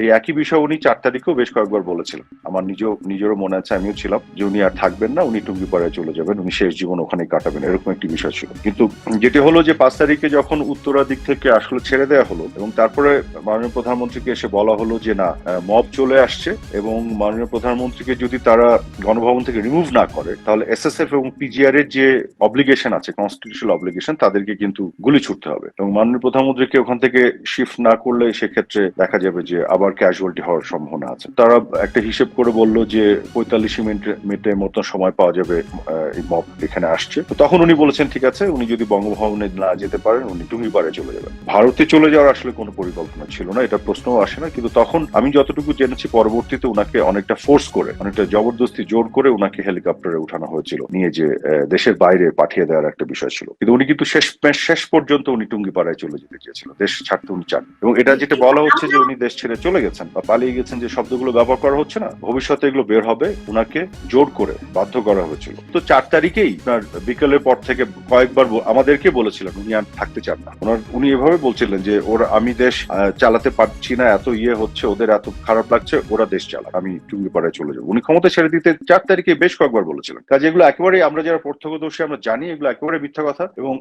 এই একই বিষয় উনি ৪ তারিখেও বেশ কয়েকবার বলেছিলেন। আমার নিজেরও মনে আছে, আমিও ছিলাম, যে উনি আর থাকবেন না, উনি টুঙ্গিপাড়ায় চলে যাবেন, উনি শেষ জীবন ওখানেই কাটাবেন, এরকম একটি বিষয় ছিল। কিন্তু যেটি হলো যে ৫ তারিখে যখন উত্তরা দিক থেকে আসলে ছেড়ে দেওয়া হলো এবং তারপরে মাননীয় প্রধানমন্ত্রীকে এসে বলা হলো যে না, মব চলে আসছে এবং মাননীয় প্রধানমন্ত্রীকে যদি তারা গণভবন থেকে রিমুভ না করে তাহলে এসএসএফ এবং পিজিআর এর যে অব্লিগেশন আছে, কনস্টিটিউশনাল অব্লিগেশন, তাদেরকে কিন্তু গুলি ছুটতে হবে এবং মাননীয় প্রধানমন্ত্রীকে ওখান থেকে শিফট না করলে সেক্ষেত্রে দেখা যাবে যে আবার ক্যাজুয়ালিটি হওয়ার সম্ভাবনা আছে। তারা একটা হিসেব করে বলল যে ৪৫ মিনিটের মতো সময় পাওয়া যাবে এই মব এখানে আসছে। তো তখন উনি বলেছেন ঠিক আছে, উনি যদি বঙ্গভবনে না যেতে পারেন উনি টুঙ্গিপাড়ে চলে যাবেন। ভারতে চলে যাওয়ার আসলে কোনো পরিকল্পনা ছিল না, এটা প্রশ্নও আসে না। কিন্তু তখন আমি যতটুকু জেনেছি পরবর্তীতে উনাকে অনেকটা ফোর্স করে, অনেকটা জবরদস্তি জোর করে উনাকে হেলিকপ্টারে উঠানো হয়েছিল, নিয়ে যে দেশের বাইরে পাঠিয়ে দেওয়ার একটা বিষয় ছিল। কিন্তু উনি কিন্তু শেষ পর্যন্ত উনি টুঙ্গিপাড়ায় চলে যেতে চেয়েছিলেন, দেশ ছাড়তে উনি চান। এবং এটা যেটা বলা হচ্ছে যে উনি দেশ ছেড়ে চলে গেছেন বা পালিয়ে গেছেন, যে শব্দগুলো ব্যবহার করা হচ্ছে না, ভবিষ্যতে এগুলো বের হবে, উনাকে জোর করে বাধ্য করা হয়েছিল। তো ৪ তারিখেই আপনার বিকেলের পর থেকে কয়েকবার আমাদেরকে বলেছিলেন উনি আর থাকতে চান না। উনি এভাবে বলছিলেন যে আমি দেশ চালাতে পারছি না, এত হচ্ছে, ওদের এত খারাপ লাগছে, ওরা দেশ চালাক, আমি টুঙ্গিপাড়ায় চলে যাবো। উনি ক্ষমতা ছেড়ে দিতে ৪ তারিখে বেশ কয়েকবার বলেছিলেন। কাজে এগুলো একেবারে, আমরা যারা প্রত্যক্ষদর্শী আমরা জানি এগুলো একেবারে মিথ্যা কথা। এবং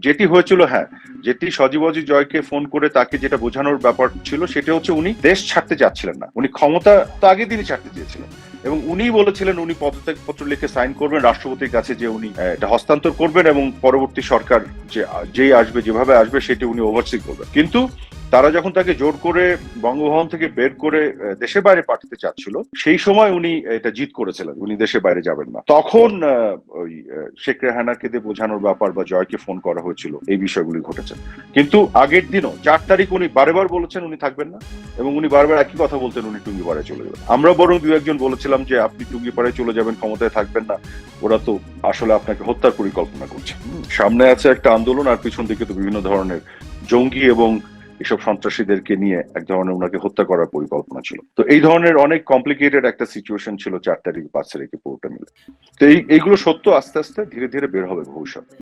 যেটি হয়েছিল, হ্যাঁ, যেটি সজীব অজিত জয়কে ফোন করে তাকে যেটা বোঝানোর ব্যাপার ছিল সেটা হচ্ছে উনি দেশ ছাড়তে চাচ্ছিলেন না, উনি ক্ষমতা তো আগের দিনই ছাড়তে চেয়েছিলেন। এবং উনি বলেছিলেন উনি পদত্যাগপত্র লিখে সাইন করবেন, রাষ্ট্রপতির কাছে যে উনি এটা হস্তান্তর করবেন এবং পরবর্তী সরকার যেই আসবে, যেভাবে আসবে সেটি উনি ওভারসি করবেন। কিন্তু তারা যখন তাকে জোর করে বঙ্গভবন থেকে বের করে দেশের বাইরে পাঠাতে চাচ্ছিল, সেই সময় উনি এটা জিদ করেছিলেন, উনি দেশের বাইরে যাবেন না। তখন ওই শেখ রেহানাকে দিয়ে বোঝানোর ব্যাপার বা জয়কে ফোন করা হয়েছিল, এই বিষয়গুলি ঘটেছে। কিন্তু আগের দিনও ৪ তারিখ উনি বারবার বলেছেন উনি থাকবেন না এবং উনি বারবার একই কথা বলতেন, উনি টুঙ্গিপাড়ায় চলে যাবেন। আমরা বরং দু একজন বলেছিলাম যে আপনি টুঙ্গিপাড়ায় চলে যাবেন, ক্ষমতায় থাকবেন না, ওরা তো আসলে আপনাকে হত্যার পরিকল্পনা করছে। সামনে আছে একটা আন্দোলন আর পিছন দিকে তো বিভিন্ন ধরনের জঙ্গি এবং এসব সন্ত্রাসীদেরকে নিয়ে এক ধরনের ওনাকে হত্যা করার পরিকল্পনা ছিল। তো এই ধরনের অনেক কমপ্লিকেটেড একটা সিচুয়েশন ছিল ৪ তারিখ ৫ তারিখে পুরোটা মিলে। তো এইগুলো সত্য আস্তে আস্তে ধীরে ধীরে বের হবে ভবিষ্যতে।